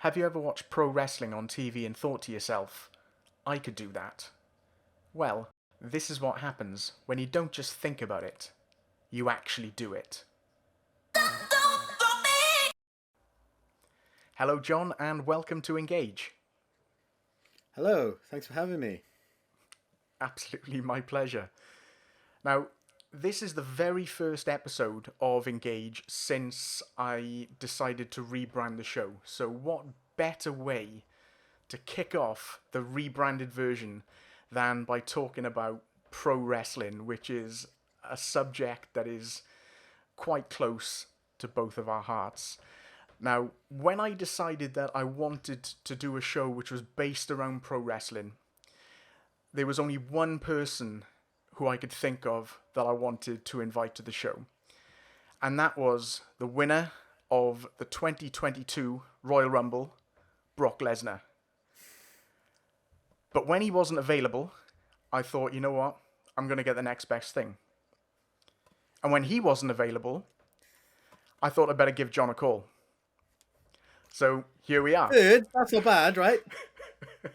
Have you ever watched pro wrestling on TV and thought to yourself, I could do that? Well, this is what happens when you don't just think about it, you actually do it. Hello, John, and welcome to Engage. Hello, thanks for having me. Absolutely my pleasure. Now, this is the very first episode of Engage since I decided to rebrand the show. So, what better way to kick off the rebranded version than by talking about pro wrestling, which is a subject that is quite close to both of our hearts. Now, when I decided that I wanted to do a show which was based around pro wrestling, there was only one person who I could think of that I wanted to invite to the show. And that was the winner of the 2022 Royal Rumble, Brock Lesnar. But when he wasn't available, I thought, you know what? I'm going to get the next best thing. And when he wasn't available, I thought I'd better give John a call. So here we are. Third, that's not bad, right?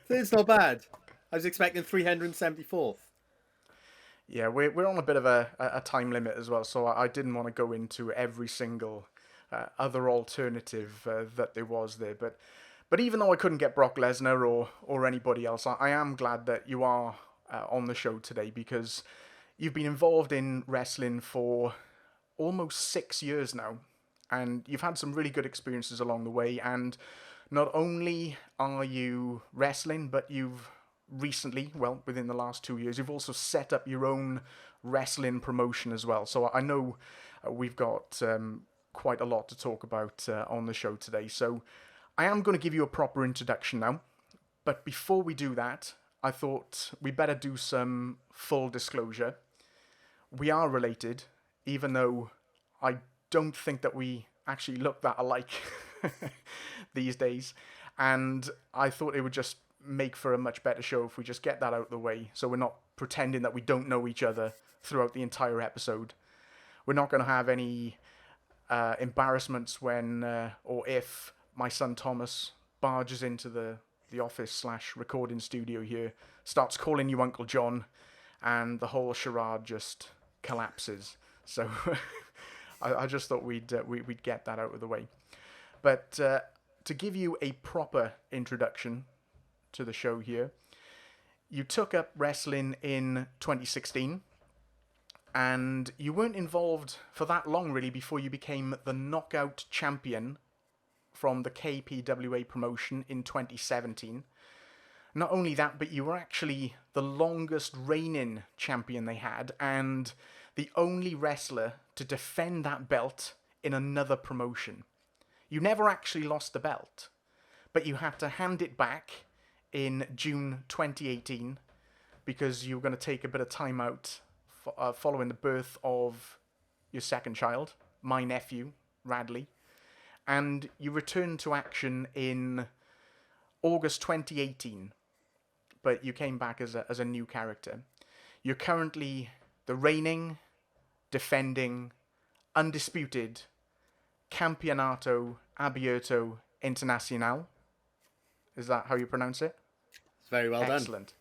Third's not bad. I was expecting 374th. Yeah, we're on a bit of a time limit as well, so I didn't want to go into every single other alternative that there was there. But even though I couldn't get Brock Lesnar or anybody else, I am glad that you are on the show today because you've been involved in wrestling for almost 6 years now, and you've had some really good experiences along the way. And not only are you wrestling, but you've recently, well, within the last 2 years, you've also set up your own wrestling promotion as well. So I know we've got quite a lot to talk about on the show today. So I am going to give you a proper introduction now. But before we do that, I thought we better do some full disclosure. We are related, even though I don't think that we actually look that alike these days. And I thought it would just make for a much better show if we just get that out of the way, so we're not pretending that we don't know each other throughout the entire episode. We're not going to have any embarrassments when or if my son Thomas barges into the office slash recording studio here, starts calling you Uncle John, and the whole charade just collapses. So I just thought we'd get that out of the way. But to give you a proper introduction to the show here, you took up wrestling in 2016, and you weren't involved for that long really before you became the knockout champion from the KPWA promotion in 2017. Not only that, but you were actually the longest reigning champion they had, and the only wrestler to defend that belt in another promotion. You never actually lost the belt, but you had to hand it back in June 2018 because you were going to take a bit of time out following the birth of your second child, my nephew, Radley. And you returned to action in August 2018, but you came back as a new character. You're currently the reigning, defending, undisputed Campeonato Abierto Internacional. Is that how you pronounce it? It's very well done. Excellent.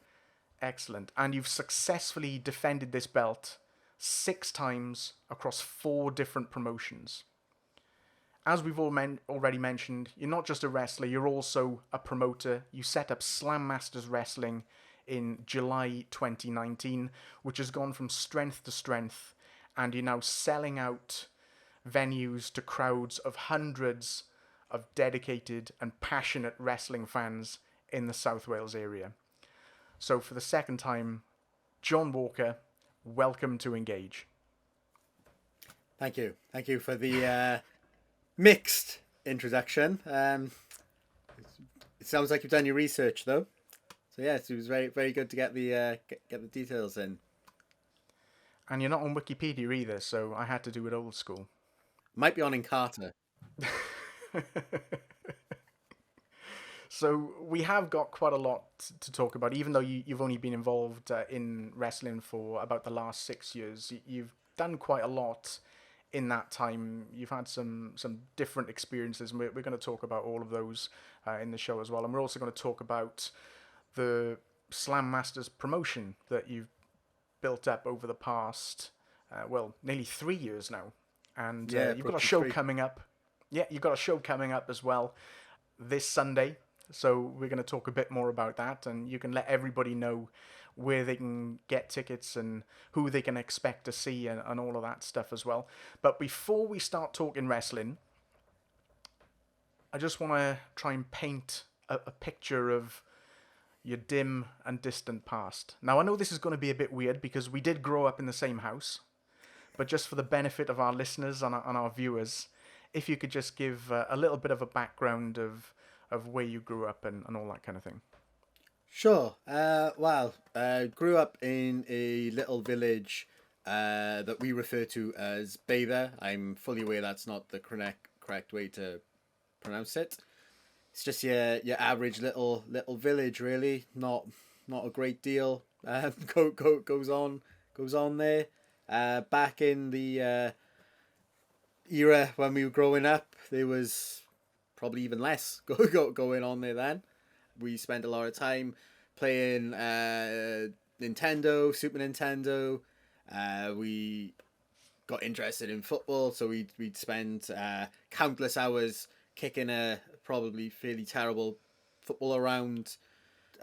Excellent. And you've successfully defended this belt 6 times across 4 different promotions. As we've already mentioned, you're not just a wrestler, you're also a promoter. You set up Slam Masters Wrestling in July 2019, which has gone from strength to strength, and you're now selling out venues to crowds of hundreds of dedicated and passionate wrestling fans in the South Wales area. So for the second time, John Walker, welcome to Engage. Thank you. Thank you for the mixed introduction. It sounds like you've done your research, though. So yes, it was very, very good to get the get the details in. And you're not on Wikipedia either, so I had to do it old school. Might be on Encarta. So we have got quite a lot to talk about, even though you've only been involved in wrestling for about the last 6 years. You've done quite a lot in that time you've had some different experiences, and we're going to talk about all of those in the show as well. And we're also going to talk about the Slam Masters promotion that you've built up over the past, nearly 3 years now. And Yeah, you've got a approaching show 3. coming up. Yeah, you've got a show coming up as well this Sunday. So we're going to talk a bit more about that, and you can let everybody know where they can get tickets and who they can expect to see, and all of that stuff as well. But before we start talking wrestling, I just want to try and paint a picture of your dim and distant past. Now, I know this is going to be a bit weird because we did grow up in the same house, but just for the benefit of our listeners and our viewers, if you could just give a little bit of a background of where you grew up and all that kind of thing. Sure. Grew up in a little village that we refer to as Bather. I'm fully aware that's not the correct way to pronounce it. It's just your average little village, really. Not a great deal goes on there. Back in the era when we were growing up, there was probably even less going on there then. We spent a lot of time playing Nintendo, Super Nintendo. We got interested in football, so we'd spend countless hours kicking a probably fairly terrible football around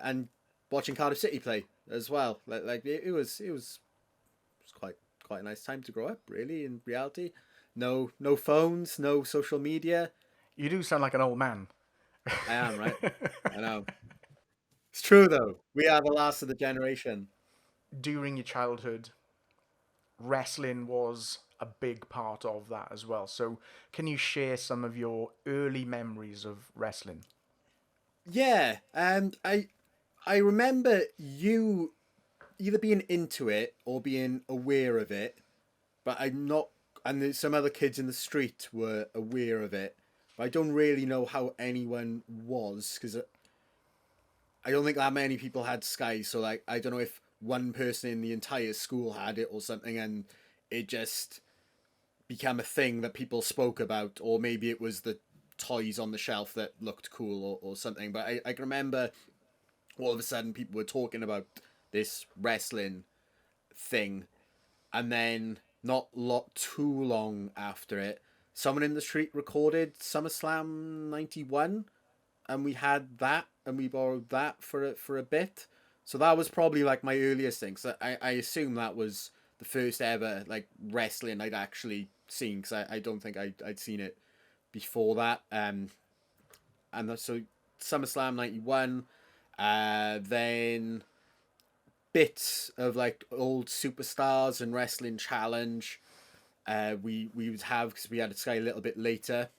and watching Cardiff City play as well. It was quite a nice time to grow up, really. In reality, no phones, no social media. You do sound like an old man. I am, right. I know. It's true though. We are the last of the generation. During your childhood, wrestling was a big part of that as well. So, can you share some of your early memories of wrestling? Yeah, and I remember you either being into it or being aware of it, but I'm not. And there's some other kids in the street were aware of it, but I don't really know how anyone was because I don't think that many people had Sky. So like, I don't know if one person in the entire school had it or something, and it just became a thing that people spoke about, or maybe it was the toys on the shelf that looked cool or something. But I can remember all of a sudden people were talking about this wrestling thing, and then too long after it, someone in the street recorded SummerSlam '91, and we had that, and we borrowed that for a bit. So that was probably like my earliest thing. So I assume that was the first ever like wrestling I'd actually seen, because I don't think I'd seen it before that. So SummerSlam '91, then bits of like old superstars and wrestling challenge. We would have, because we had Sky a little bit later,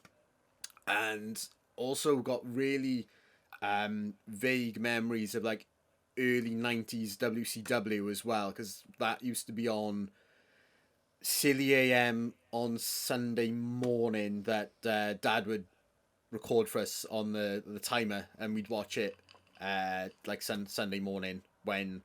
and also got really vague memories of like early '90s WCW as well, because that used to be on silly AM on Sunday morning that Dad would record for us on the timer, and we'd watch it like Sunday morning when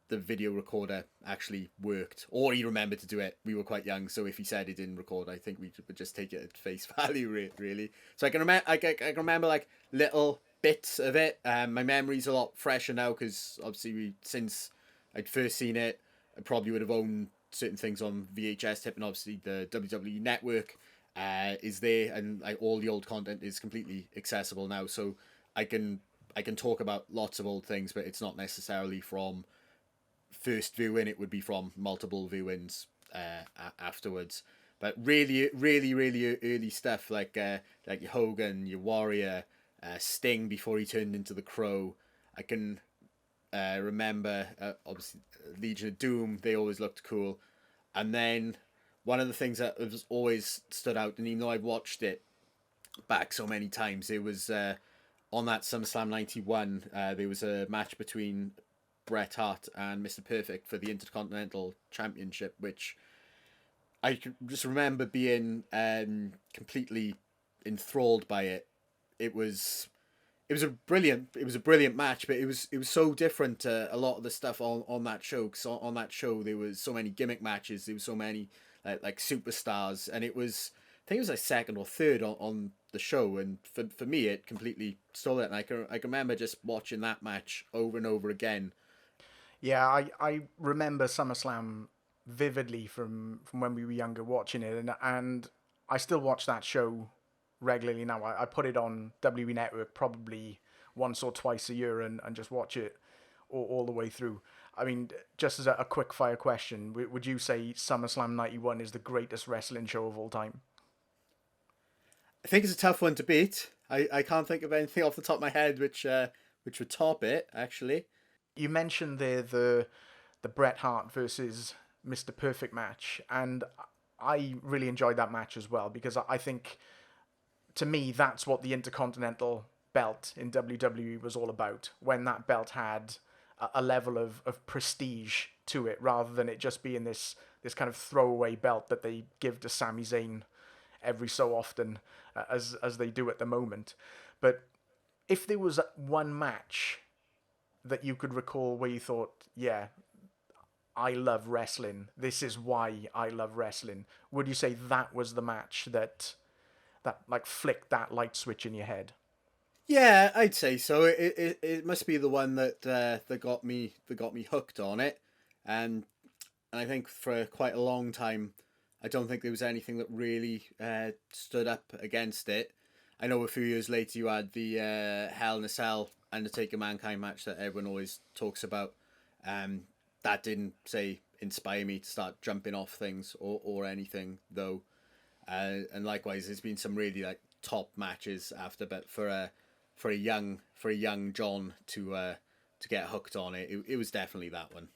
the video recorder actually worked, or he remembered to do it. We were quite young, so if he said it didn't record, I think we would just take it at face value, really. So I can remember, I can remember like little bits of it. My memory's a lot fresher now because obviously since I'd first seen it, I probably would have owned certain things on VHS tape, and obviously the WWE Network is there, and like all the old content is completely accessible now. So I can talk about lots of old things, but it's not necessarily from first viewing. It would be from multiple viewings afterwards. But really early stuff like your Hogan, your Warrior, Sting before he turned into the Crow. I can remember obviously Legion of Doom. They always looked cool. And then one of the things that has always stood out, and even though I've watched it back so many times, it was on that SummerSlam '91. There was a match between Bret Hart and Mr. Perfect for the Intercontinental Championship, which I can just remember being completely enthralled by it. It was a brilliant match, but it was so different to a lot of the stuff on that show. Because on that show there was so many gimmick matches. There was so many like superstars, and it was I think it was like second or third on the show, and for me it completely stole it. And I can remember just watching that match over and over again. Yeah, I remember SummerSlam vividly from when we were younger watching it, and I still watch that show regularly now. I put it on WWE Network probably once or twice a year and just watch it all the way through. I mean, just as a quick fire question, would you say SummerSlam 91 is the greatest wrestling show of all time? I think it's a tough one to beat. I can't think of anything off the top of my head which would top it actually. You mentioned there the Bret Hart versus Mr. Perfect match, and I really enjoyed that match as well because I think to me that's what the Intercontinental belt in WWE was all about. When that belt had a level of prestige to it, rather than it just being this kind of throwaway belt that they give to Sami Zayn every so often, as they do at the moment. But if there was one match that you could recall where you thought, yeah, I love wrestling. This is why I love wrestling. Would you say that was the match that like flicked that light switch in your head? Yeah, I'd say so. It must be the one that got me hooked on it, and I think for quite a long time, I don't think there was anything that really stood up against it. I know a few years later you had the Hell in a Cell Undertaker Mankind match that everyone always talks about. Um, that didn't say inspire me to start jumping off things or anything though. And likewise, there's been some really like top matches after, but for a young John to get hooked on it, it was definitely that one.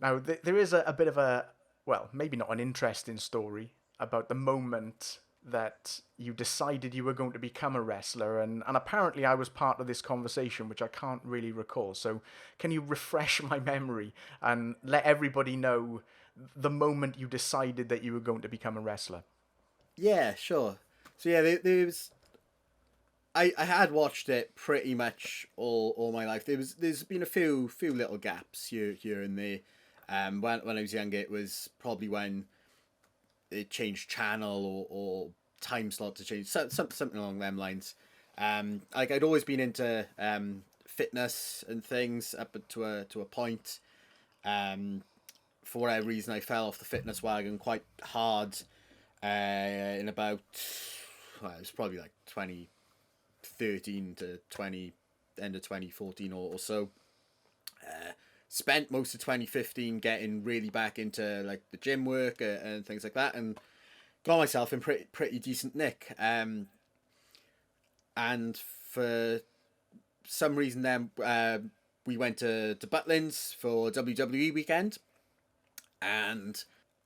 Now, there is a bit of a, well, maybe not an interesting story about the moment that you decided you were going to become a wrestler, and apparently I was part of this conversation, which I can't really recall. So, can you refresh my memory and let everybody know the moment you decided that you were going to become a wrestler? Yeah, sure. So yeah, there was I had watched it pretty much all my life. There's been a few little gaps here and there. When I was younger, it was probably when it changed channel or time slot to change something along them lines. Like I'd always been into fitness and things up to a point. Um, for whatever reason, I fell off the fitness wagon quite hard in about well, it was probably like 2013 to 20 end of 2014 or so. Spent most of 2015 getting really back into like the gym work and things like that, and got myself in pretty decent nick. And for some reason, then we went to Butlins for WWE weekend, and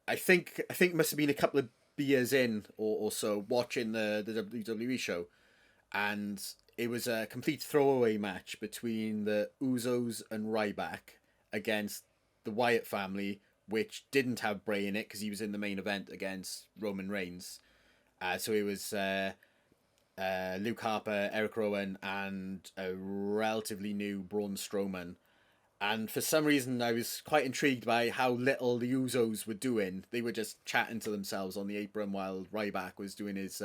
I think it must have been a couple of beers in or so watching the WWE show, and it was a complete throwaway match between the Usos and Ryback against the Wyatt family, which didn't have Bray in it because he was in the main event against Roman Reigns. So it was Luke Harper, Eric Rowan, and a relatively new Braun Strowman. And for some reason, I was quite intrigued by how little the Usos were doing. They were just chatting to themselves on the apron while Ryback was doing his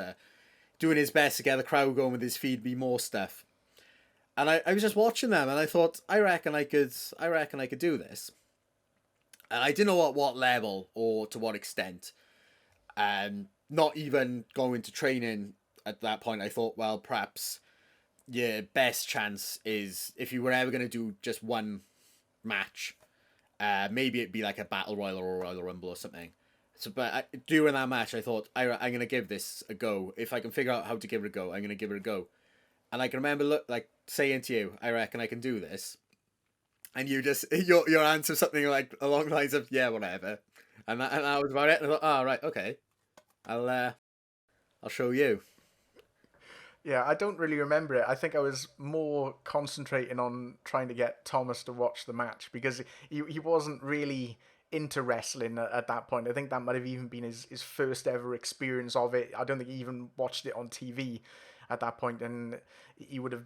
best to get the crowd going with his feed me more stuff. And I was just watching them, and I thought, I reckon I could do this. And I didn't know at what level or to what extent. Not even going to training at that point. I thought, well, perhaps your best chance is if you were ever going to do just one match, maybe it'd be like a battle royal or a Royal Rumble or something. So, but during that match, I thought I'm gonna give this a go. If I can figure out how to give it a go, I'm gonna give it a go. And I can remember saying to you, I reckon I can do this. And you just your answer something like along the lines of yeah, whatever. And that was about it. And I thought, oh right, okay, I'll show you. Yeah, I don't really remember it. I think I was more concentrating on trying to get Thomas to watch the match because he wasn't really into wrestling at that point. I think that might have even been his first ever experience of it. I don't think he even watched it on TV at that point, and he would have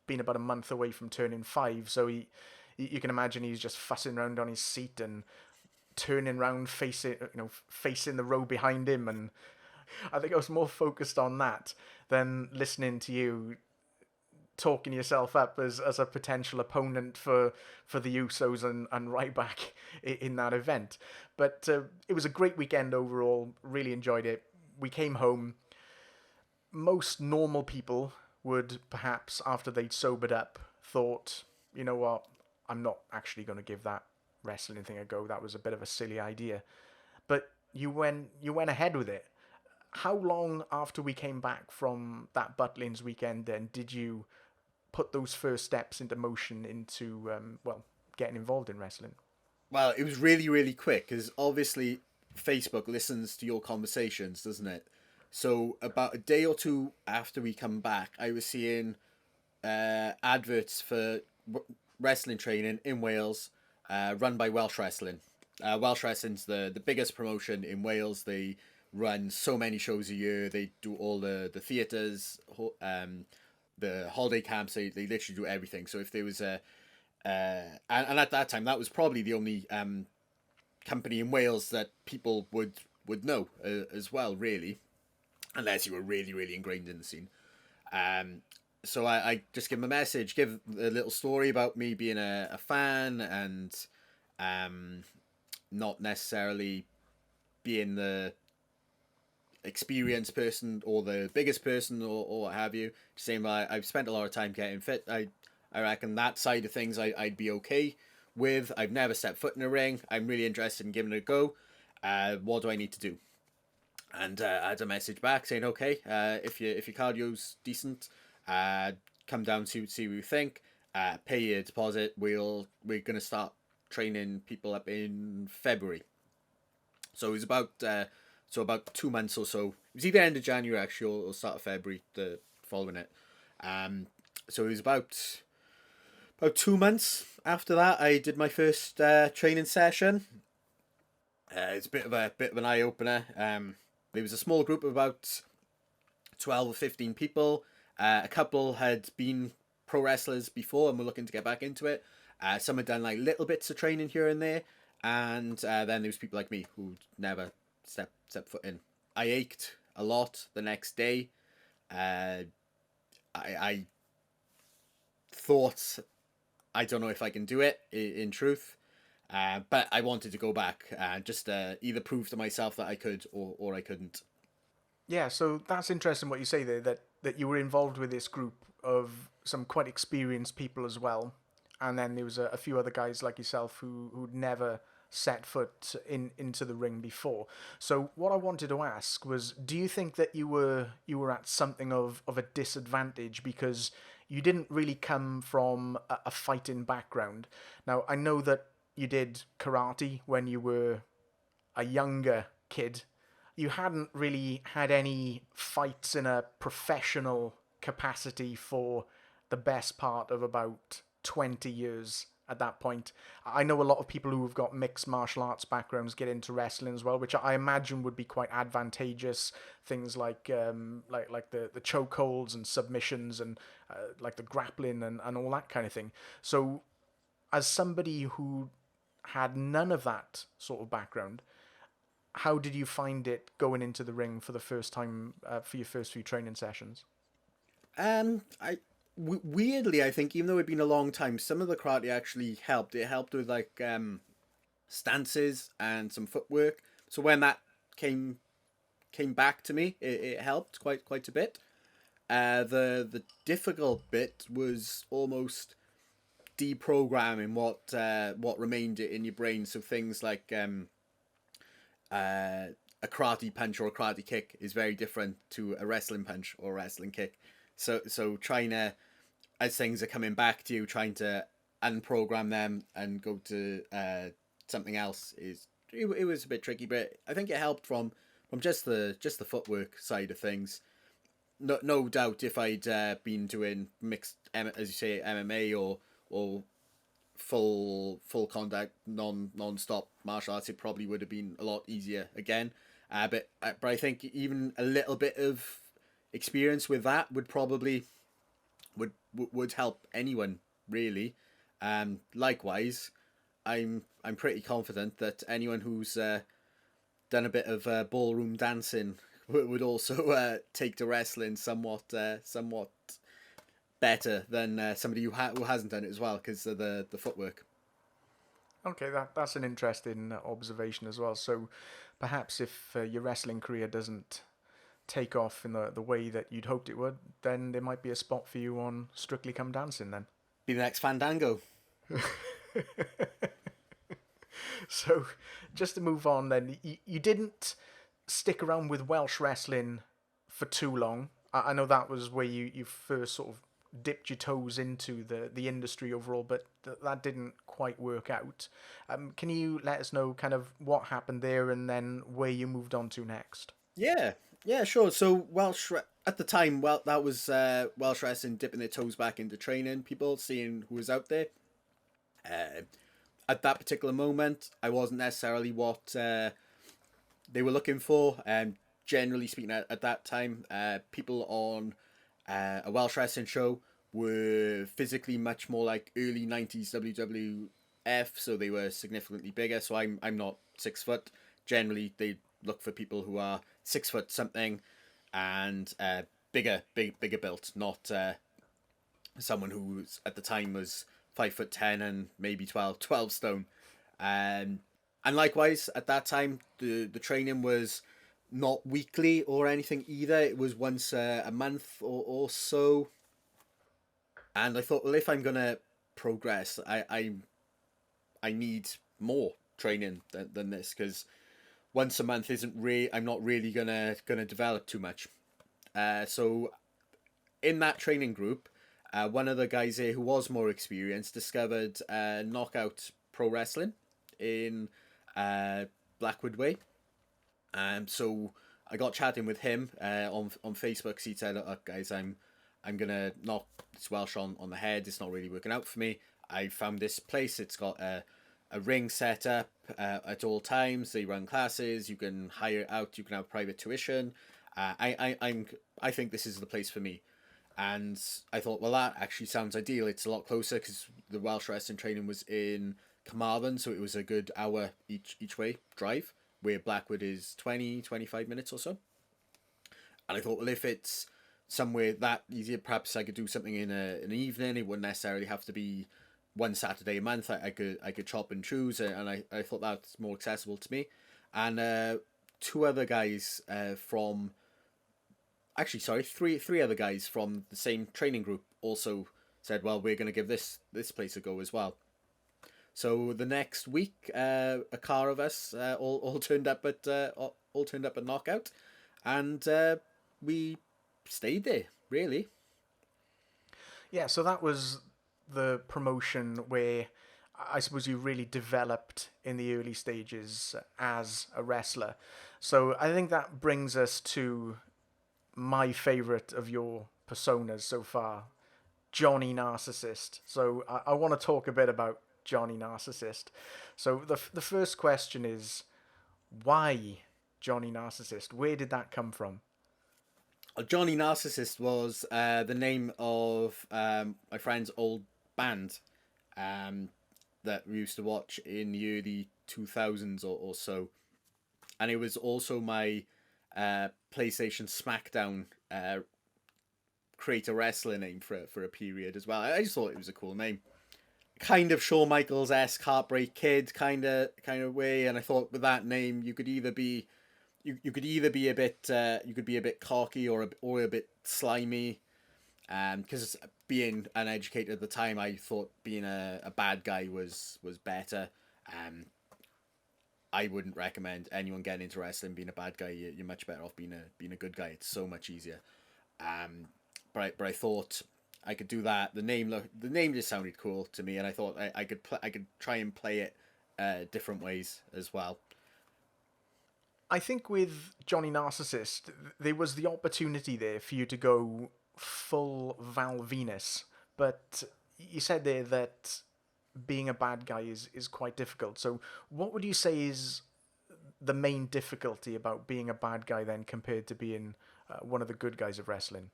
been about a month away from turning 5. So you can imagine he's just fussing around on his seat and turning around, facing the row behind him, and I think I was more focused on that than listening to you talking yourself up as a potential opponent for the Usos and Ryback in that event. But it was a great weekend overall. Really enjoyed it. We came home. Most normal people would perhaps, after they'd sobered up, thought, you know what, I'm not actually going to give that wrestling thing a go. That was a bit of a silly idea. But you went ahead with it. How long after we came back from that Butlins weekend then did you put those first steps into motion into getting involved in wrestling? Well, it was really, really quick because obviously Facebook listens to your conversations, doesn't it? So about a day or two after we come back, I was seeing adverts for wrestling training in Wales, run by Welsh Wrestling. Welsh Wrestling's the biggest promotion in Wales. They run so many shows a year. They do all the theatres, the holiday camps. They literally do everything. So if there was and at that time that was probably the only company in Wales that people would know as well, really, unless you were really really ingrained in the scene. So I just give him a message, give a little story about me being a fan and not necessarily being the experienced person or the biggest person or what have you. Just saying I've spent a lot of time getting fit. I reckon that side of things I'd be okay with. I've never stepped foot in a ring. I'm really interested in giving it a go. What do I need to do? And I had a message back saying, okay, if your cardio's decent, come down to see what you think. Pay your deposit. We're gonna start training people up in February. So it was about 2 months or so. It was either end of January actually or start of February the following it. So it was about 2 months after that I did my first training session. It's a bit of an eye opener. There was a small group of about 12 or 15 people. A couple had been pro wrestlers before and were looking to get back into it. Some had done like little bits of training here and there, and then there was people like me who'd never step foot in. I ached a lot the next day. I thought, I don't know if I can do it in truth, but I wanted to go back and just either prove to myself that I could or I couldn't. Yeah, so that's interesting what you say there, that you were involved with this group of some quite experienced people as well, and then there was a few other guys like yourself who'd never set foot into the ring before. So what I wanted to ask was, do you think that you were at something of a disadvantage because you didn't really come from a fighting background? Now I know that you did karate when you were a younger kid. You hadn't really had any fights in a professional capacity for the best part of about 20 years at that point. I know a lot of people who have got mixed martial arts backgrounds get into wrestling as well, which I imagine would be quite advantageous. Things like the chokeholds and submissions and like the grappling and all that kind of thing. So as somebody who had none of that sort of background, how did you find it going into the ring for the first time for your first few training sessions? Weirdly, I think even though it'd been a long time, some of the karate actually helped. It helped with like stances and some footwork. So when that came back to me, it helped quite a bit. The difficult bit was almost deprogramming what remained in your brain. So things like a karate punch or a karate kick is very different to a wrestling punch or a wrestling kick. So trying to, as things are coming back to you, trying to unprogram them and go to something else it was a bit tricky, but I think it helped from just the footwork side of things. No doubt, if I'd been doing mixed, as you say, MMA or full contact non-stop martial arts, it probably would have been a lot easier again. But I think even a little bit of experience with that would probably would help anyone really. Likewise, I'm pretty confident that anyone who's done a bit of ballroom dancing would also take to wrestling somewhat better than somebody who hasn't done it as well because of the footwork. Okay, that's an interesting observation as well. So perhaps if your wrestling career doesn't take off in the way that you'd hoped it would, then there might be a spot for you on Strictly Come Dancing then. Be the next Fandango. So just to move on then, you didn't stick around with Welsh wrestling for too long. I know that was where you first sort of dipped your toes into the industry overall, but that didn't quite work out. Can you let us know kind of what happened there and then where you moved on to next? Yeah, yeah, sure. So at the time, well, that was Welsh wrestling dipping their toes back into training people, seeing who was out there. Uh, at that particular moment, I wasn't necessarily what they were looking for. Generally speaking, at that time, people on a Welsh wrestling show were physically much more like early 90s WWF, so they were significantly bigger. So I'm not 6 foot. Generally, they look for people who are 6 foot something and bigger built, not someone who was, at the time was 5'10" and maybe 12 stone. Um, and likewise, at that time, the training was not weekly or anything either. It was once a month or so. And I thought, well, if I'm gonna progress, I need more training than this because once a month isn't I'm not really gonna develop too much. So in that training group, one of the guys here who was more experienced discovered Knockout Pro Wrestling in Blackwood Way. So I got chatting with him on Facebook. So he said, "Look, guys, I'm gonna knock this Welsh on the head. It's not really working out for me. I found this place. It's got a ring set up at all times. They run classes. You can hire it out. You can have private tuition. I think this is the place for me." And I thought, well, that actually sounds ideal. It's a lot closer because the Welsh wrestling training was in Carmarthen, so it was a good hour each way drive, where Blackwood is 25 minutes or so. And I thought, well, if it's somewhere that easier, perhaps I could do something in an evening. It wouldn't necessarily have to be one Saturday a month. I could chop and choose, and I thought that's more accessible to me. And two other guys from actually, sorry, three other guys from the same training group also said, "Well, we're going to give this place a go as well." So the next week, a car of us all turned up at Knockout, and we stayed there really. Yeah, so that was the promotion where I suppose you really developed in the early stages as a wrestler. So I think that brings us to my favorite of your personas so far, Johnny Narcissist. So I want to talk a bit about Johnny Narcissist. So the first question is, why Johnny Narcissist? Where did that come from? Johnny Narcissist was the name of my friend's old band um, that we used to watch in the early 2000s or so. And it was also my PlayStation SmackDown creator wrestler name for a period as well. I just thought it was a cool name. Kind of Shawn Michaels-esque Heartbreak Kid kind of way, and I thought with that name you could either be you could either be a bit you could be a bit cocky or a bit slimy. Because being uneducated at the time, I thought being a bad guy was better. I wouldn't recommend anyone getting into wrestling being a bad guy. You're much better off being a good guy. It's so much easier. But I thought I could do that. The name just sounded cool to me, and I thought I could try and play it different ways as well. I think with Johnny Narcissist, there was the opportunity there for you to go full Val Venus, but you said there that being a bad guy is quite difficult. So, what would you say is the main difficulty about being a bad guy then compared to being one of the good guys of wrestling?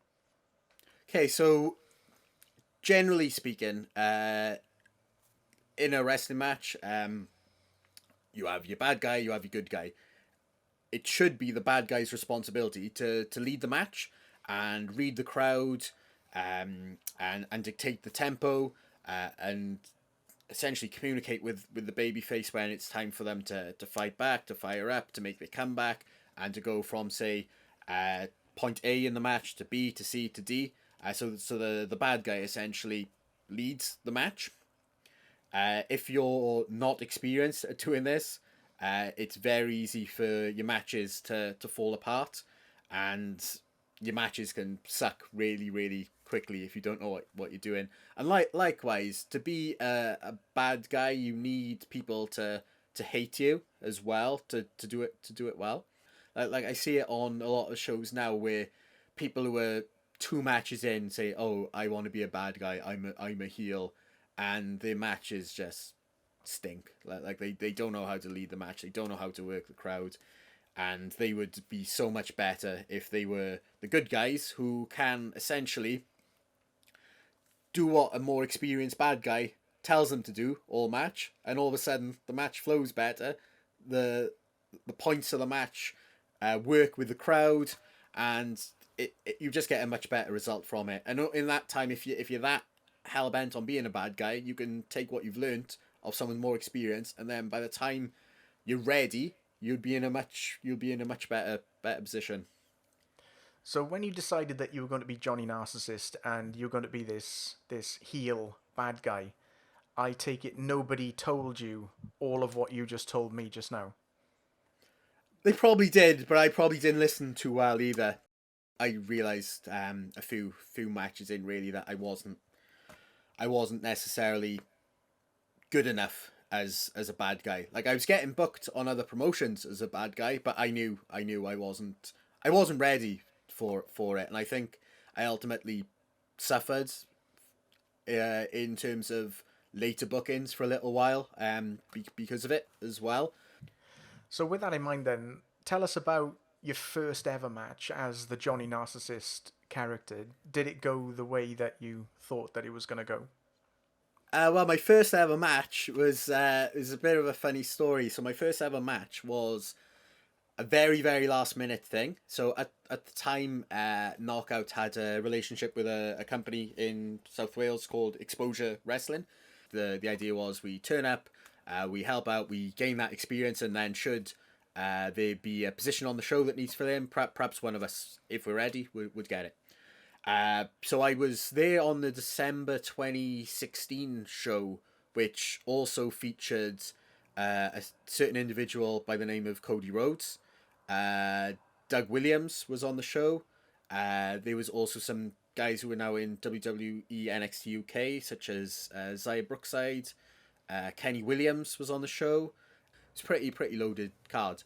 Okay, so generally speaking, in a wrestling match, you have your bad guy, you have your good guy. It should be the bad guy's responsibility to lead the match and read the crowd, and dictate the tempo, and essentially communicate with the babyface when it's time for them to fight back, to fire up, to make their comeback, and to go from, say, point A in the match to B to C to D. So the bad guy essentially leads the match. If you're not experienced at doing this, it's very easy for your matches to fall apart, and your matches can suck really, really quickly if you don't know what you're doing. And likewise, to be a bad guy, you need people to hate you as well to do it well. Like I see it on a lot of shows now where people who are two matches in say, "Oh, I want to be a bad guy. I'm a heel," and their matches just stink. Like they don't know how to lead the match. They don't know how to work the crowd, and they would be so much better if they were the good guys who can essentially do what a more experienced bad guy tells them to do all match, and all of a sudden the match flows better. The points of the match work with the crowd, and you just get a much better result from it. And in that time, if you're that hell bent on being a bad guy, you can take what you've learnt of someone more experienced, and then by the time you're ready, you'll be in a much better position. So when you decided that you were going to be Johnny Narcissist and you're going to be this heel bad guy, I take it nobody told you all of what you just told me just now. They probably did, but I probably didn't listen too well either. I realized a few matches in really that I wasn't necessarily good enough as a bad guy. Like I was getting booked on other promotions as a bad guy, but I knew I wasn't ready for it, and I think I ultimately suffered in terms of later bookings for a little while, because of it as well. So with that in mind then, tell us about your first ever match as the Johnny Narcissist character. Did it go the way that you thought that it was going to go? Well, my first ever match was a bit of a funny story. So my first ever match was a very, very last minute thing. So at the time, Knockout had a relationship with a company in South Wales called Exposure Wrestling. The idea was we turn up, we help out, we gain that experience, and then should there be a position on the show that needs filling, perhaps one of us, if we're ready, would get it. So I was there on the December 2016 show, which also featured a certain individual by the name of Cody Rhodes. Doug Williams was on the show. There was also some guys who are now in WWE NXT UK, such as Zaya Brookside. Kenny Williams was on the show. It's pretty loaded card.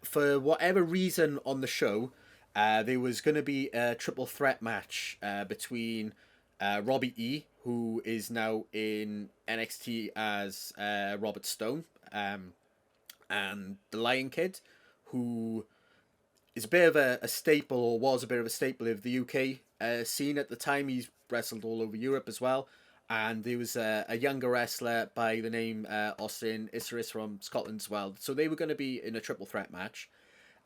For whatever reason on the show, there was going to be a triple threat match between Robbie E, who is now in NXT as Robert Stone, and the Lion Kid, who is a bit of a staple, or was a bit of a staple of the UK scene at the time. He's wrestled all over Europe as well. And there was a younger wrestler by the name Austin Isaris from Scotland as well. So they were going to be in a triple threat match.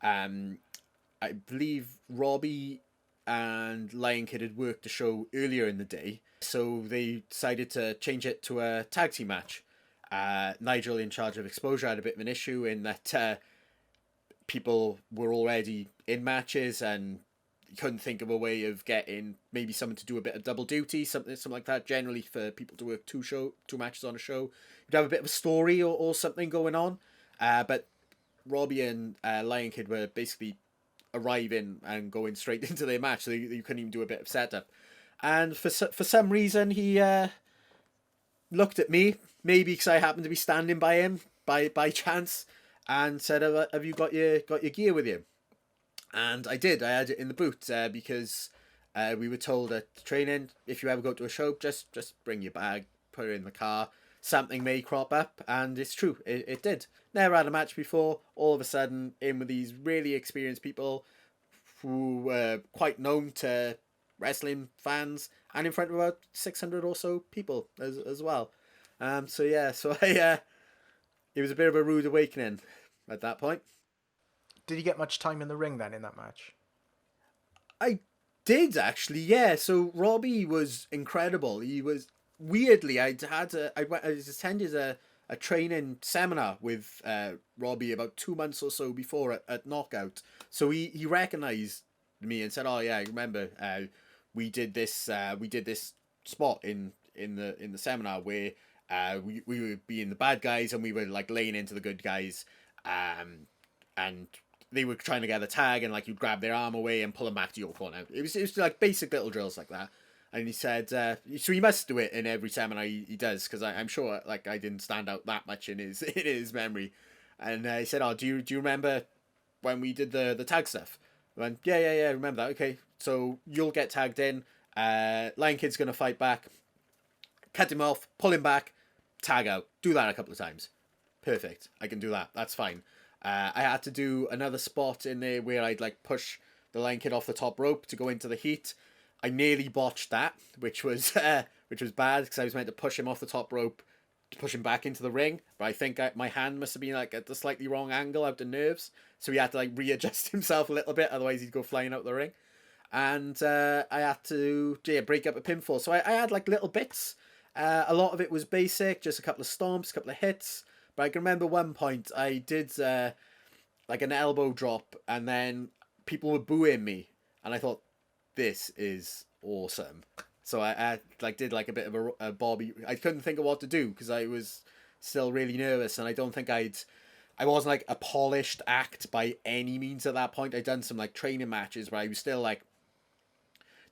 I believe Robbie and Lion Kid had worked the show earlier in the day, so they decided to change it to a tag team match. Nigel, in charge of Exposure, had a bit of an issue in that people were already in matches, and he couldn't think of a way of getting maybe someone to do a bit of double duty, something like that. Generally, for people to work two matches on a show, you'd have a bit of a story or something going on. But Robbie and Lion Kid were basically arriving and going straight into their match, so you couldn't even do a bit of setup. And for some reason, he looked at me, maybe because I happened to be standing by him by chance, and said, "Have you got your gear with you?" And I did. I had it in the boot because we were told at training, if you ever go to a show, just bring your bag, put it in the car. Something may crop up, and it's true. It did. Never had a match before. All of a sudden, in with these really experienced people who were quite known to wrestling fans, and in front of about 600 or so people as well. So yeah, so I it was a bit of a rude awakening at that point. Did you get much time in the ring then in that match? I did actually, yeah. So Robbie was incredible. He was weirdly. I attended a training seminar with Robbie about 2 months or so before at Knockout. So he recognized me and said, "Oh yeah, I remember we did this spot in the seminar where we were being the bad guys and we were like laying into the good guys, and they were trying to get a tag and like you'd grab their arm away and pull them back to your corner. It was like basic little drills like that." And he said, so he must do it in every seminar he does, because I'm sure like I didn't stand out that much in his in his memory. And he said, "Oh, do you remember when we did the tag stuff?" I went, yeah, remember that. Okay, so you'll get tagged in. Lion Kid's gonna fight back. Cut him off, pull him back, tag out. Do that a couple of times. Perfect. I can do that. That's fine. I had to do another spot in there where I'd like push the Lion Kid off the top rope to go into the heat. I nearly botched that, which was bad because I was meant to push him off the top rope, to push him back into the ring. But I think my hand must have been like at the slightly wrong angle out the nerves, so he had to like readjust himself a little bit. Otherwise, he'd go flying out the ring. And I had to break up a pinfall. So I had like little bits. A lot of it was basic, just a couple of stomps, a couple of hits. But I can remember one point I did like an elbow drop, and then people were booing me, and I thought, this is awesome. So I like did like a bit of a Bobby. I couldn't think of what to do because I was still really nervous, and I don't think I wasn't like a polished act by any means at that point. I'd done some like training matches where I was still like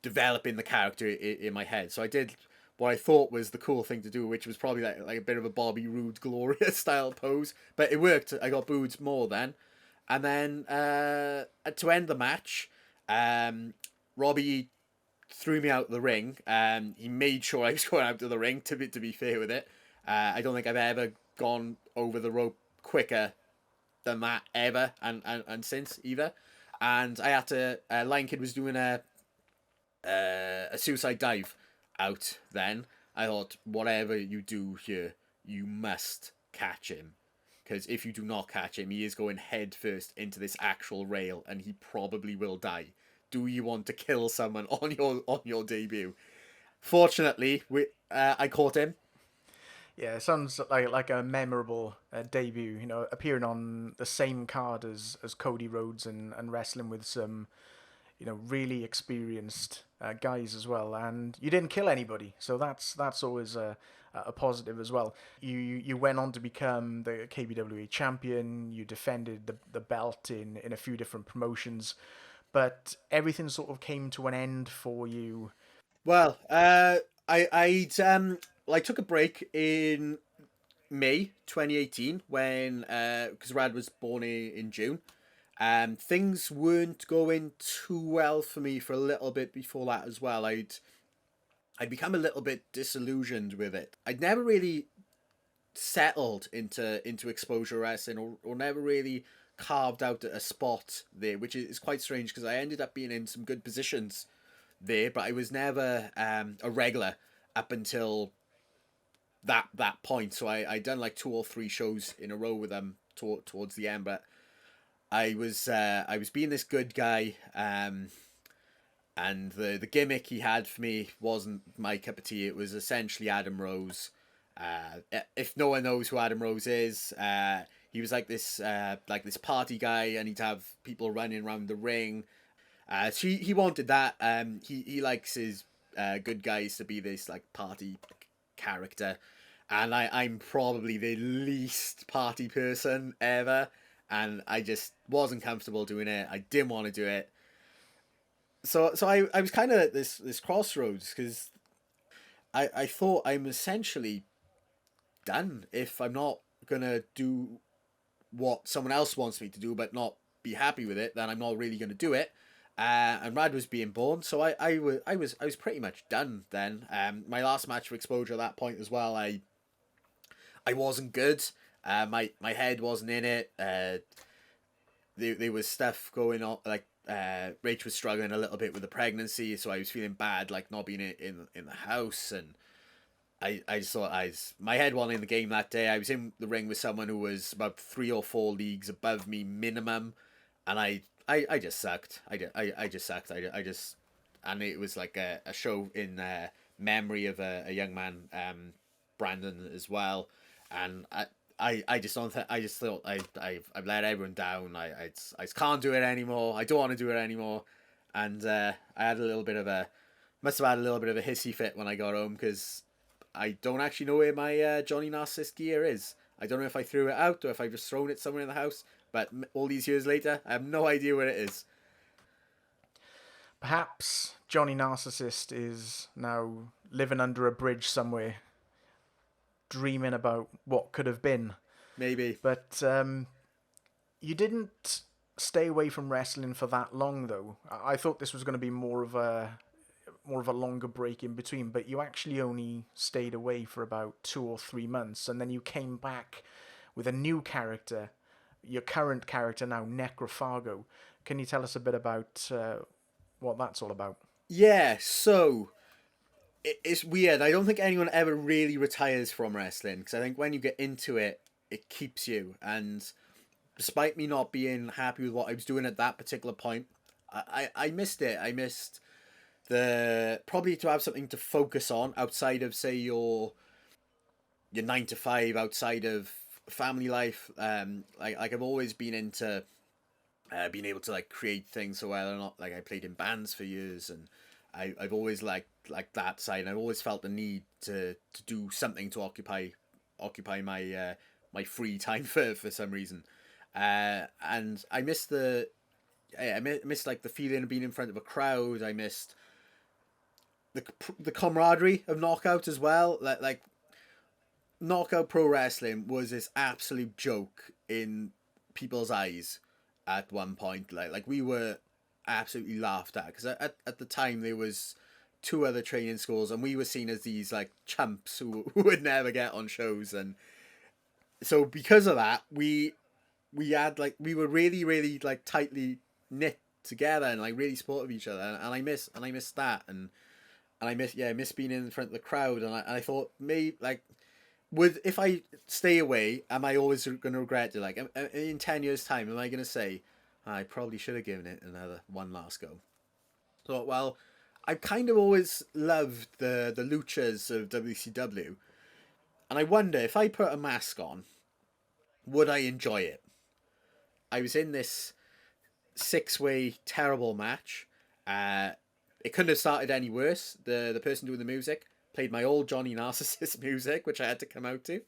developing the character in my head. So I did what I thought was the cool thing to do, which was probably like a bit of a Bobby Roode Gloria style pose, but it worked. I got booed more then, and then to end the match, Robbie threw me out of the ring. He made sure I was going out of the ring. To be fair with it, I don't think I've ever gone over the rope quicker than that ever, and since either. And I had to. Lion Kid was doing a suicide dive out then. I thought, whatever you do here, you must catch him. Because if you do not catch him, he is going head first into this actual rail and he probably will die. Do you want to kill someone on your debut? Fortunately, I caught him. Yeah, it sounds like a memorable debut. You know, appearing on the same card as Cody Rhodes and wrestling with some, you know, really experienced guys as well. And you didn't kill anybody, so that's always a positive as well. You went on to become the KBWA champion. You defended the belt in a few different promotions, but everything sort of came to an end for you. Well, I took a break in May 2018 when because Rad was born in June. Things weren't going too well for me for a little bit before that as well. I'd become a little bit disillusioned with it. I'd never really settled into exposure wrestling, or never really carved out a spot there, which is quite strange because I ended up being in some good positions there, but I was never a regular up until that point. So I'd done like 2 or 3 shows in a row with them towards the end, but I was being this good guy, and the gimmick he had for me wasn't my cup of tea. It was essentially Adam Rose. If no one knows who Adam Rose is, he was like this party guy, and he'd have people running around the ring. So he wanted that. He likes his good guys to be this like party character, and I'm probably the least party person ever, and I just wasn't comfortable doing it. I didn't want to do it. So I was kind of at this crossroads because I thought I'm essentially done if I'm not gonna do what someone else wants me to do, but not be happy with it. Then I'm not really gonna do it. And Rad was being born, so I was pretty much done then. My last match for Exposure at that point as well, I wasn't good. My head wasn't in it. There was stuff going on, like Rach was struggling a little bit with the pregnancy, so I was feeling bad, like not being in the house, and I just thought my head wasn't in the game that day. I was in the ring with someone who was about 3 or 4 leagues above me minimum, and I just sucked. I just sucked. I just and it was like a show in memory of a young man, Brandon as well, and I just don't I just thought I've let everyone down. I just can't do it anymore. I don't want to do it anymore, and I had a little bit of a must have had a little bit of a hissy fit when I got home because I don't actually know where my Johnny Narcissus gear is. I don't know if I threw it out or if I've just thrown it somewhere in the house. But all these years later, I have no idea where it is. Perhaps Johnny Narcissist is now living under a bridge somewhere, dreaming about what could have been. Maybe. But you didn't stay away from wrestling for that long, though. I thought this was going to be more of a longer break in between, but you actually only stayed away for about 2 or 3 months, and then you came back with a new character, your current character now, Necrophago. Can you tell us a bit about what that's all about? Yeah, so it's weird. I don't think anyone ever really retires from wrestling because I think when you get into it, it keeps you. And despite me not being happy with what I was doing at that particular point, I missed it. I missed the probably to have something to focus on outside of say your 9 to 5, outside of family life. Like I've always been into being able to like create things. So whether or not like I played in bands for years, and I've always liked like that side. And I've always felt the need to do something to occupy my my free time for some reason. And I missed I missed like the feeling of being in front of a crowd. I missed the camaraderie of Knockout as well. Like Knockout Pro Wrestling was this absolute joke in people's eyes at one point. Like we were absolutely laughed at because at the time there was 2 other training schools and we were seen as these like chumps who would never get on shows. And so because of that we had like we were really like tightly knit together and like really supportive of each other. And I miss that. And I miss being in front of the crowd. And I thought maybe like if I stay away, am I always going to regret it? Like in 10 years' time, am I going to say I probably should have given it another one last go? So well, I've kind of always loved the luchas of WCW, and I wonder if I put a mask on, would I enjoy it? I was in this 6-way terrible match. It couldn't have started any worse. The person doing the music played my old Johnny Narcissus music, which I had to come out to.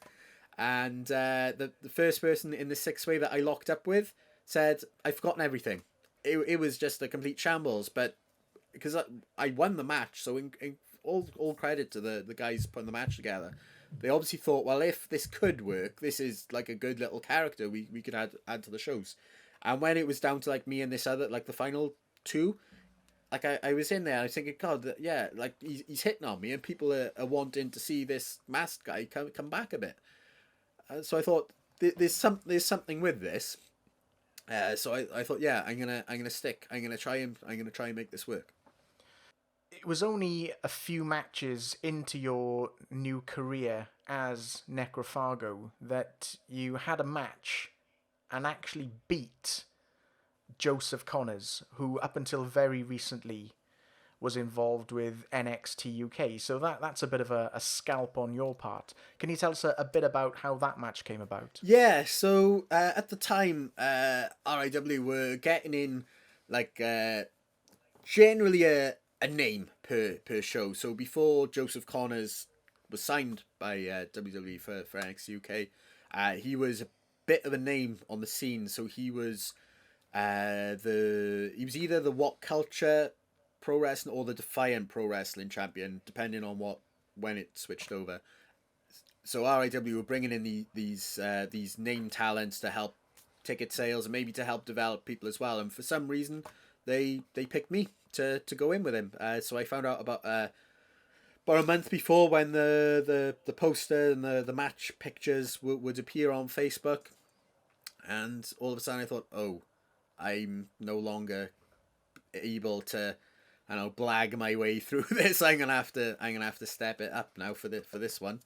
And the first person in the 6-way that I locked up with said, I've forgotten everything. It was just a complete shambles. But because I won the match, so all credit to the guys putting the match together. They obviously thought, well, if this could work, this is like a good little character we could add to the shows. And when it was down to like me and this other, like the final 2, like I was in there, I was thinking, God, yeah, like he's hitting on me, and people are wanting to see this masked guy come back a bit. So I thought there's something with this. So I thought, yeah, I'm gonna stick. I'm gonna try and make this work. It was only a few matches into your new career as Necrophago that you had a match and actually beat Joseph Connors, who up until very recently was involved with NXT UK. So that's a bit of a scalp on your part. Can you tell us a bit about how that match came about? Yeah, so at the time, RIW were getting in like generally a name per show. So before Joseph Connors was signed by WWE for NXT UK, he was a bit of a name on the scene. So he was he was either the What Culture Pro Wrestling or the Defiant Pro Wrestling champion, depending on when it switched over. So RIW were bringing in these name talents to help ticket sales and maybe to help develop people as well. And for some reason, they picked me to go in with him. So I found out about a month before when the poster and the match pictures would appear on Facebook. And all of a sudden I thought, oh, I'm no longer able to and I'll blag my way through this. I'm gonna have to step it up now for this one.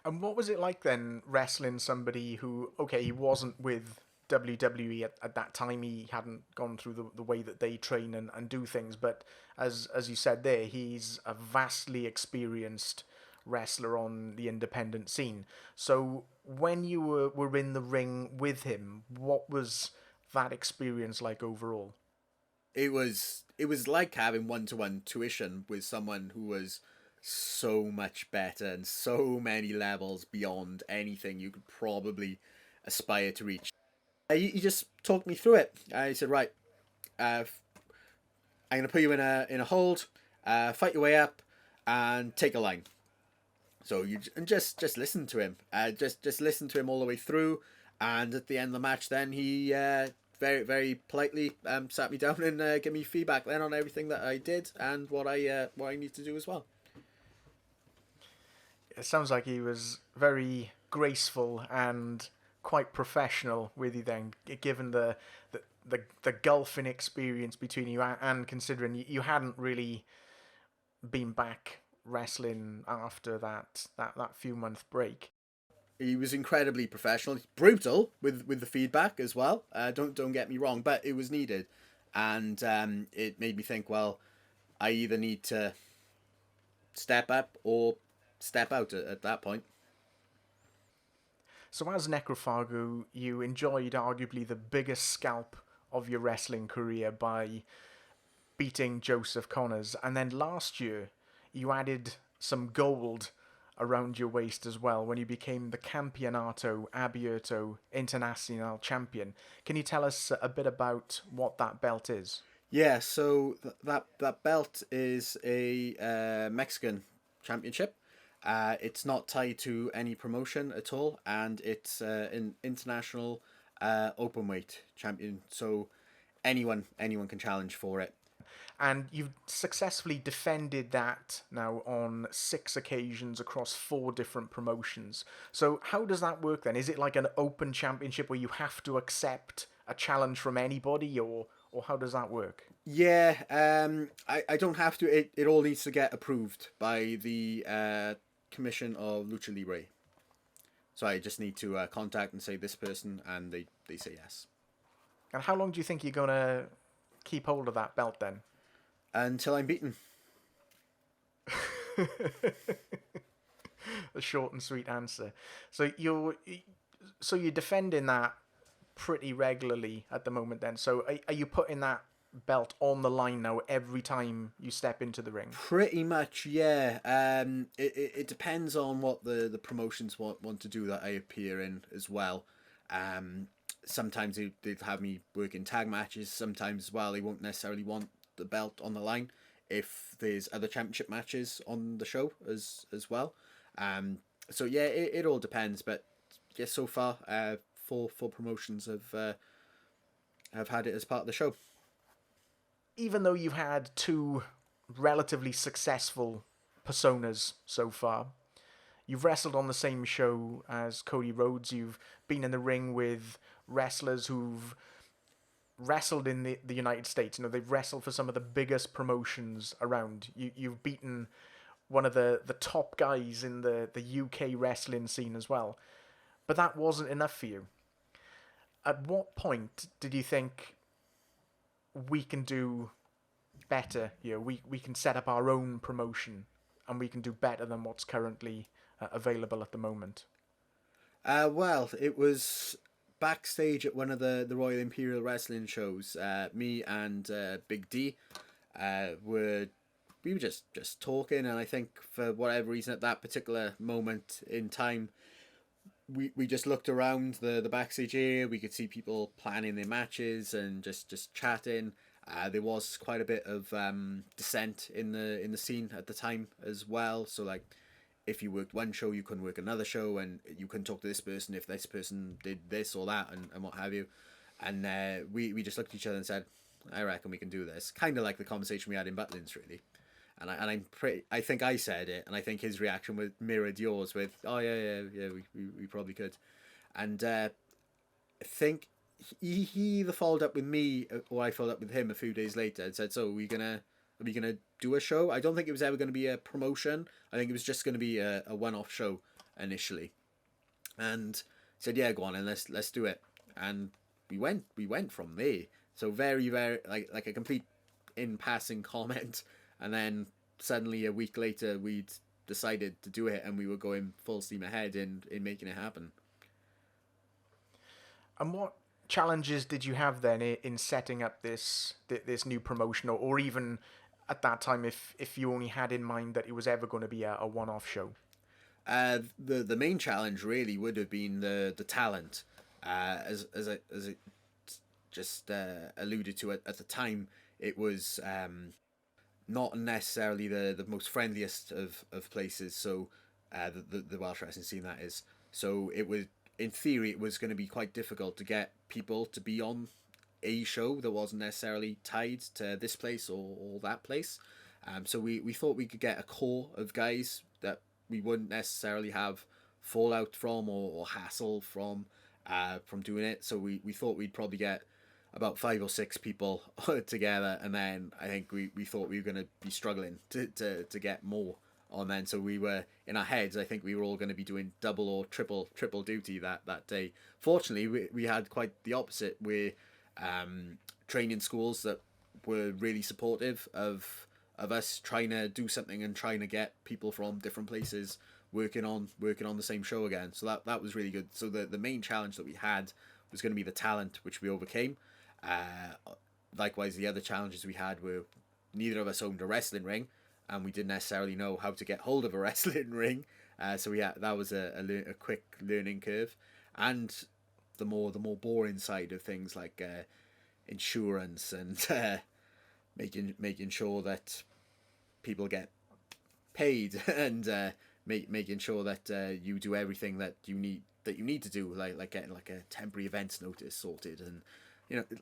And what was it like then, wrestling somebody who, okay, he wasn't with WWE at that time, he hadn't gone through the way that they train and do things, but as you said there, he's a vastly experienced wrestler on the independent scene. So when you were in the ring with him, what was that experience like overall? It was like having one-to-one tuition with someone who was so much better and so many levels beyond anything you could probably aspire to reach. He just talked me through it. I said, right, uh, I'm gonna put you in a hold, fight your way up, and take a line. So you and just listen to him. Just listen to him all the way through, and at the end of the match, then he very very politely sat me down and gave me feedback then on everything that I did and what I need to do as well. It sounds like he was very graceful and quite professional with you then, given the gulf in experience between you and considering you hadn't really been back wrestling after that few-month break. He was incredibly professional, brutal with the feedback as well. Don't get me wrong, but it was needed, and it made me think. Well, I either need to step up or step out at that point. So as Necrophago, you enjoyed arguably the biggest scalp of your wrestling career by beating Joseph Connors, and then last year you added some gold around your waist as well when you became the Campeonato Abierto Internacional champion. Can you tell us a bit about what that belt is? Yeah, so that belt is a Mexican championship. It's not tied to any promotion at all, and it's an international open weight champion. So anyone can challenge for it. And you've successfully defended that now on 6 occasions across 4 different promotions. So how does that work then? Is it like an open championship where you have to accept a challenge from anybody, or how does that work? Yeah, I don't have to. It all needs to get approved by the Commission of Lucha Libre. So I just need to contact and say this person, and they say yes. And how long do you think you're going to keep hold of that belt then? Until I'm beaten. A short and sweet answer. So you're defending that pretty regularly at the moment then. So are you putting that belt on the line now every time you step into the ring? Pretty much, yeah. It depends on what the promotions want to do that I appear in as well. Sometimes they'd have me work in tag matches. Sometimes as well, they won't necessarily want the belt on the line if there's other championship matches on the show as well. So yeah, it all depends. But yeah, so far, four promotions have had it as part of the show. Even though you've had 2 relatively successful personas so far, you've wrestled on the same show as Cody Rhodes. You've been in the ring with wrestlers who've wrestled in the United States. You know, they've wrestled for some of the biggest promotions around. You've beaten one of the top guys in the UK wrestling scene as well. But that wasn't enough for you. At what point did you think we can do better here? We can set up our own promotion and we can do better than what's currently available at the moment? Well, it was backstage at one of the Royal Imperial Wrestling shows. Me and Big D were we were just talking, and I think for whatever reason at that particular moment in time, we just looked around the backstage area. We could see people planning their matches and just chatting. There was quite a bit of dissent in the scene at the time as well. So like, if you worked one show, you couldn't work another show, and you couldn't talk to this person if this person did this or that, and what have you. And we just looked at each other and said, "I reckon we can do this." Kind of like the conversation we had in Butlins, really. I think I said it, and I think his reaction was mirrored yours with, "Oh yeah, we probably could," and I think he either followed up with me or I followed up with him a few days later and said, "So are we gonna Are we gonna do a show? I don't think it was ever going to be a promotion. I think it was just going to be a one-off show initially. And said, yeah, go on and let's do it. And we went from there. So very very like a complete in passing comment, and then suddenly a week later we'd decided to do it, and we were going full steam ahead in making it happen. And what challenges did you have then in setting up this new promotion, or even at that time, if you only had in mind that it was ever going to be a one-off show? The main challenge really would have been the talent, as I just alluded to it at the time. It was not necessarily the most friendliest of places. So the Welsh wrestling scene, that is. So it was, in theory, it was going to be quite difficult to get people to be on a show that wasn't necessarily tied to this place or that place. So we thought we could get a core of guys that we wouldn't necessarily have fallout from or hassle from doing it. So we thought we'd probably get about 5 or 6 people together, and then I think we thought we were going to be struggling to get more on then. So we were, in our heads, I think we were all going to be doing double or triple duty that day. Fortunately, we had quite the opposite. We're training schools that were really supportive of us trying to do something and trying to get people from different places working on the same show again. So that was really good. So the main challenge that we had was going to be the talent, which we overcame. Likewise, the other challenges we had were neither of us owned a wrestling ring, and we didn't necessarily know how to get hold of a wrestling ring. So yeah, that was a quick learning curve, and the more boring side of things like insurance and making sure that people get paid and making sure that you do everything that you need to do, like getting like a temporary events notice sorted, and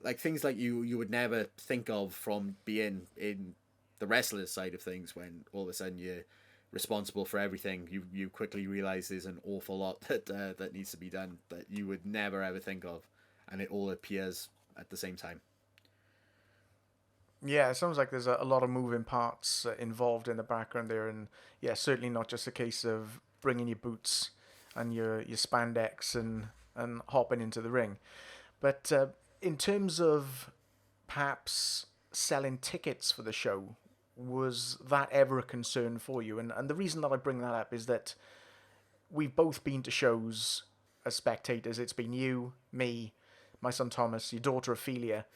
like things like you would never think of from being in the wrestler side of things. When all of a sudden you're responsible for everything, you quickly realize there's an awful lot that needs to be done that you would never ever think of, and it all appears at the same time. Yeah, it sounds like there's a lot of moving parts involved in the background there, and yeah, certainly not just a case of bringing your boots and your spandex and hopping into the ring. But in terms of perhaps selling tickets for the show, was that ever a concern for you? And the reason that I bring that up is that we've both been to shows as spectators. It's been you, me, my son Thomas, your daughter Ophelia,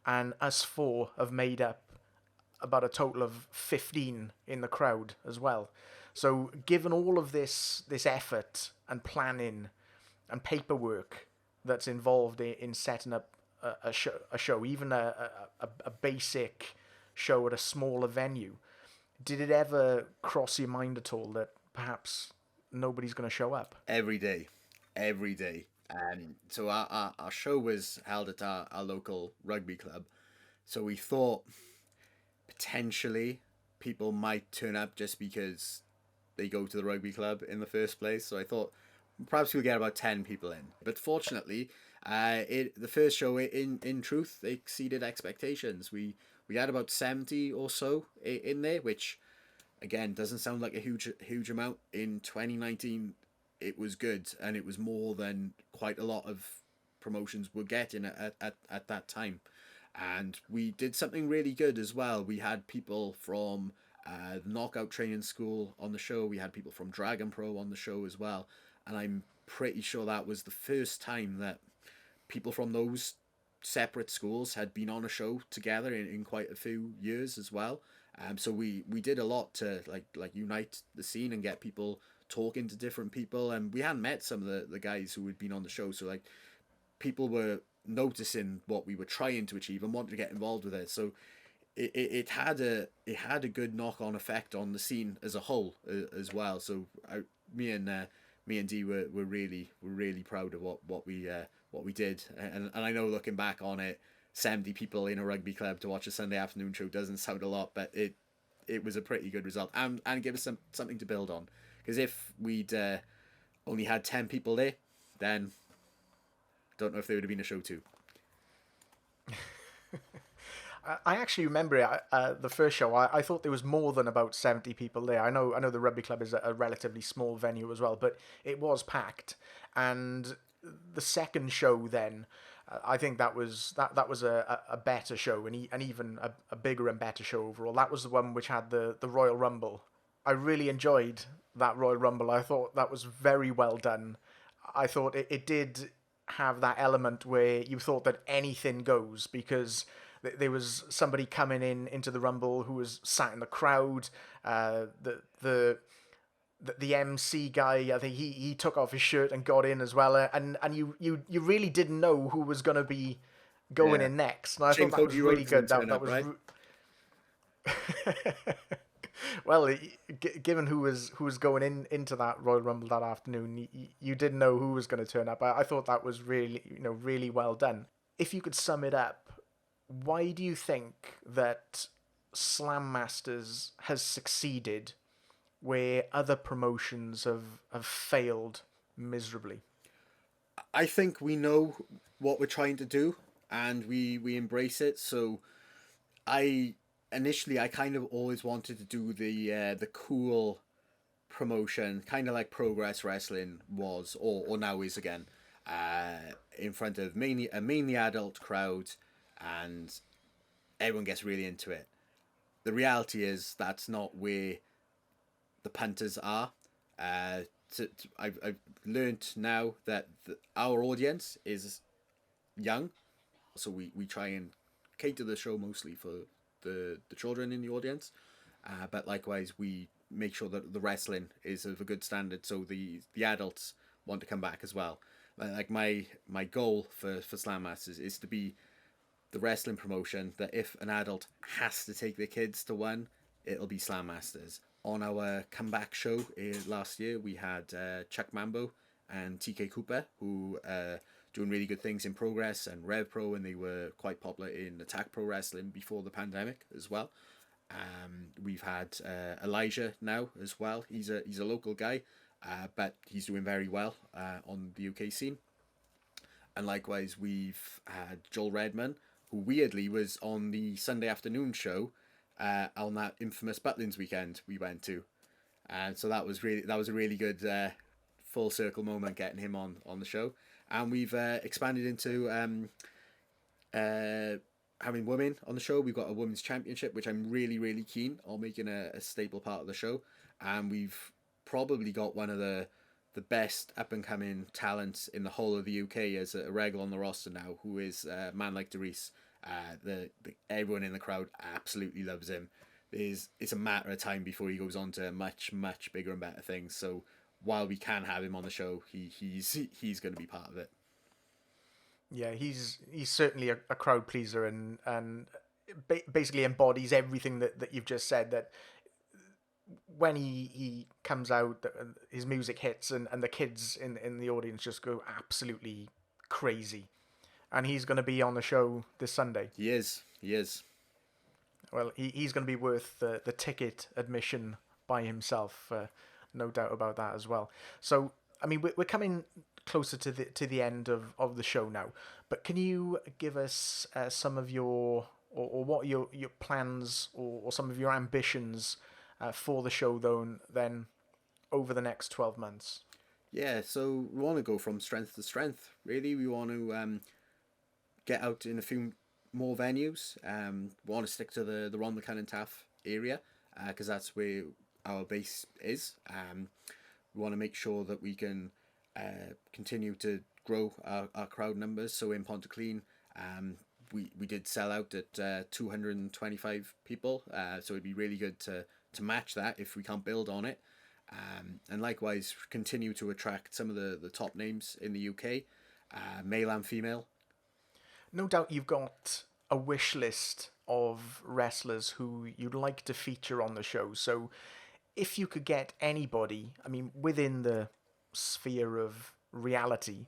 and us four have made up about a total of 15 in the crowd as well. So given all of this effort and planning and paperwork that's involved in setting up a show, even a basic show at a smaller venue, did it ever cross your mind at all that perhaps nobody's going to show up? Every day, every day. So our show was held at our local rugby club. So we thought potentially people might turn up just because they go to the rugby club in the first place. So I thought perhaps we'll get about 10 people in. But fortunately, the first show in truth exceeded expectations. We had about 70 or so in there, which again doesn't sound like a huge amount. In 2019, it was good, and it was more than quite a lot of promotions were getting at that time. And we did something really good as well. We had people from the Knockout Training School on the show. We had people from Dragon Pro on the show as well. And I'm pretty sure that was the first time that people from those separate schools had been on a show together in quite a few years as well. So we did a lot to like unite the scene and get people talking to different people. And we hadn't met some of the guys who had been on the show. So like people were noticing what we were trying to achieve and wanted to get involved with it. So it had a good knock on effect on the scene as a whole as well. So me and Dee were really proud of what we did, and I know looking back on it, 70 people in a rugby club to watch a Sunday afternoon show doesn't sound a lot, but it was a pretty good result, and give us something to build on. Because if we'd only had 10 people there, then don't know if there would have been a show too. I actually remember it, the first show. I thought there was more than about 70 people there. I know the rugby club is a relatively small venue as well, but it was packed. And the second show then, I think that was a better show, and even a bigger and better show overall. That was the one which had the Royal Rumble. I really enjoyed that Royal Rumble. I thought that was very well done. I thought it did have that element where you thought that anything goes, because there was somebody coming into the Rumble who was sat in the crowd. The MC guy, I think he took off his shirt and got in as well, and you really didn't know who was going to be going Yeah. in next. And I Shame thought that was Cody really Rhodes didn't good. That turn that up, was. right? Well, given who was going into that Royal Rumble that afternoon, you didn't know who was going to turn up. I thought that was really, really well done. If you could sum it up, why do you think that Slam Masters has succeeded where other promotions have failed miserably? I think we know what we're trying to do, and we embrace it. So I initially I kind of always wanted to do the cool promotion, kind of like Progress Wrestling was or now is again, in front of mainly adult crowd, and everyone gets really into it. The reality is that's not where the punters are. I've learned now that our audience is young, so we try and cater the show mostly for the children in the audience. But likewise, we make sure that the wrestling is of a good standard, so the adults want to come back as well. Like my goal for Slam Masters is to be the wrestling promotion that if an adult has to take their kids to one, it'll be Slam Masters. On our comeback show last year, we had Chuck Mambo and TK Cooper, who doing really good things in Progress and Rev Pro, and they were quite popular in Attack Pro Wrestling before the pandemic as well. We've had Elijah now as well. He's a local guy, but he's doing very well on the UK scene. And likewise, we've had Joel Redman, who weirdly was on the Sunday afternoon show on that infamous Butlins weekend we went to, and so that was a really good full circle moment getting him on the show. And we've expanded into having women on the show. We've got a women's championship, which I'm really keen on making a staple part of the show, and we've probably got one of the best up and coming talents in the whole of the UK as a regular on the roster now, who is a man like Darius. Everyone in the crowd absolutely loves him. It's a matter of time before he goes on to much bigger and better things. So while we can have him on the show, he's going to be part of it. Yeah, he's certainly a crowd pleaser, and basically embodies everything that you've just said. That when he comes out, his music hits, and the kids in the audience just go absolutely crazy. And he's going to be on the show this Sunday. He is. Well, he's going to be worth the ticket admission by himself, no doubt about that as well. So, I mean, we're coming closer to the end of the show now, but can you give us some of your or what your plans or some of your ambitions for the show then over the next 12 months? Yeah, so we want to go from strength to strength. Really, we want to get out in a few more venues. We want to stick to the Ron McCunnon Taff area because that's where our base is. We want to make sure that we can continue to grow our crowd numbers. So in Pontyclean, we did sell out at 225 people. So it'd be really good to match that if we can't build on it. And likewise, continue to attract some of the top names in the UK, male and female. No doubt you've got a wish list of wrestlers who you'd like to feature on the show. So if you could get anybody, I mean, within the sphere of reality,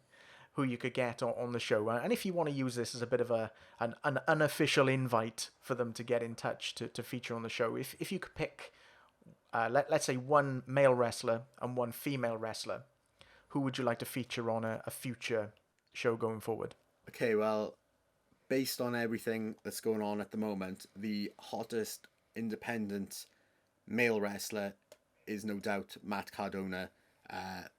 who you could get on the show, and if you want to use this as a bit of an unofficial invite for them to get in touch to feature on the show, if you could pick, let's say, one male wrestler and one female wrestler, who would you like to feature on a future show going forward? Okay, well, based on everything that's going on at the moment, the hottest independent male wrestler is no doubt Matt Cardona,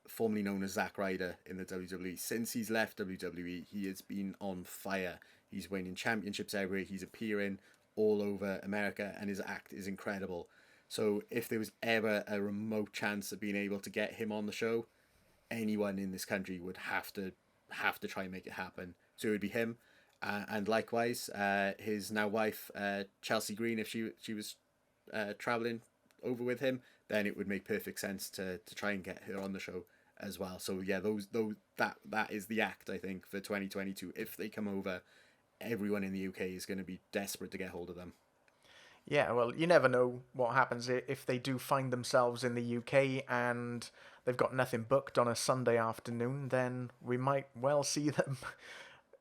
formerly known as Zack Ryder in the WWE. Since he's left WWE, he has been on fire. He's winning championships everywhere. He's appearing all over America, and his act is incredible. So if there was ever a remote chance of being able to get him on the show, anyone in this country would have to try and make it happen. So it would be him, and likewise, his now wife Chelsea Green. If she was traveling over with him, then it would make perfect sense to try and get her on the show as well. So yeah, that is the act, I think, for 2022. If they come over, everyone in the UK is going to be desperate to get hold of them. Yeah, well, you never know what happens if they do find themselves in the UK and they've got nothing booked on a Sunday afternoon. Then we might well see them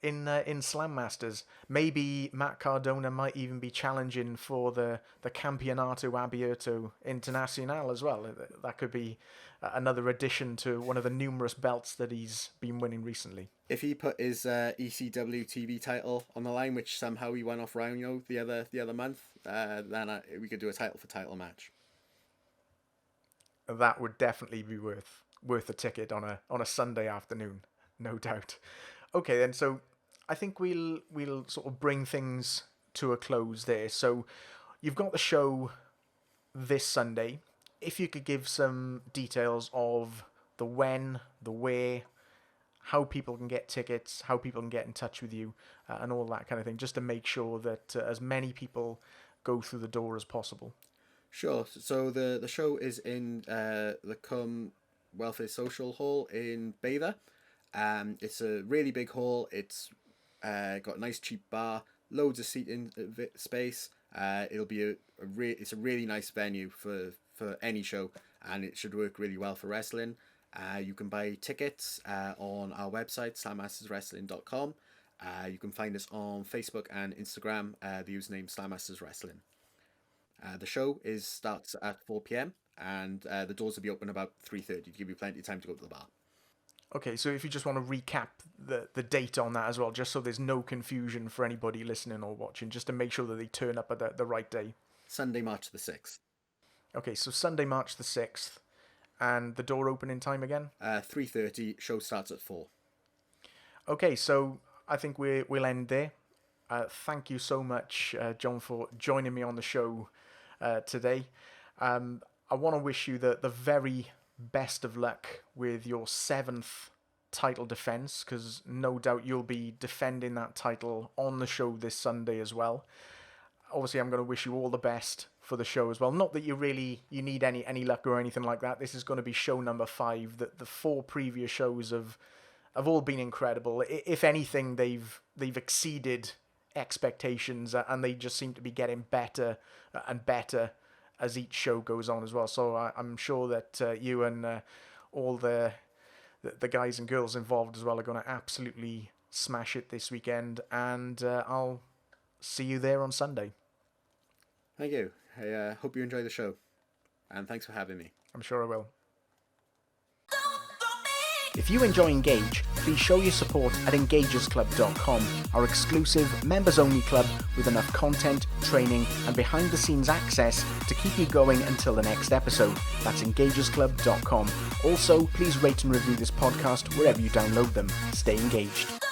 in Slam Masters. Maybe Matt Cardona might even be challenging for the Campeonato Abierto Internacional as well. That could be another addition to one of the numerous belts that he's been winning recently. If he put his ECW TV title on the line, which somehow he won off Rhino the other month, then we could do a title for title match. That would definitely be worth a ticket on a Sunday afternoon, no doubt. Okay, then, so I think we'll sort of bring things to a close there. So you've got the show this Sunday. If you could give some details of the when, the where, how people can get tickets, how people can get in touch with you, and all that kind of thing, just to make sure that as many people go through the door as possible. Sure. So the show is in the Cum Welfare Social Hall in Bather. It's a really big hall. It's got a nice cheap bar, loads of seating space. It'll be it's a really nice venue for any show, and it should work really well for wrestling. You can buy tickets on our website, slammasterswrestling.com. You can find us on Facebook and Instagram, the username Slammasters Wrestling. The show starts at 4 p.m. and the doors will be open about 3:30 to give you plenty of time to go to the bar. Okay, so if you just want to recap the date on that as well, just so there's no confusion for anybody listening or watching, just to make sure that they turn up at the right day. Sunday, March the 6th. Okay, so Sunday, March the 6th. And the door opening time again? 3:30, show starts at 4. Okay, so I think we'll end there. Thank you so much, John, for joining me on the show today. I want to wish you the very best of luck with your 7th title defense, because no doubt you'll be defending that title on the show this Sunday as well. Obviously, I'm going to wish you all the best for the show as well. Not that you need any luck or anything like that. This is going to be show number 5. The 4 previous shows have all been incredible. If anything, they've exceeded expectations, and they just seem to be getting better and better as each show goes on as well. So I'm sure that you and all the guys and girls involved as well are going to absolutely smash it this weekend, and I'll see you there on Sunday. Thank you. I hope you enjoy the show, and thanks for having me. I'm sure I will. If you enjoy Engage, please show your support at engagersclub.com, our exclusive members-only club with enough content, training, and behind-the-scenes access to keep you going until the next episode. That's engagersclub.com. Also, please rate and review this podcast wherever you download them. Stay engaged.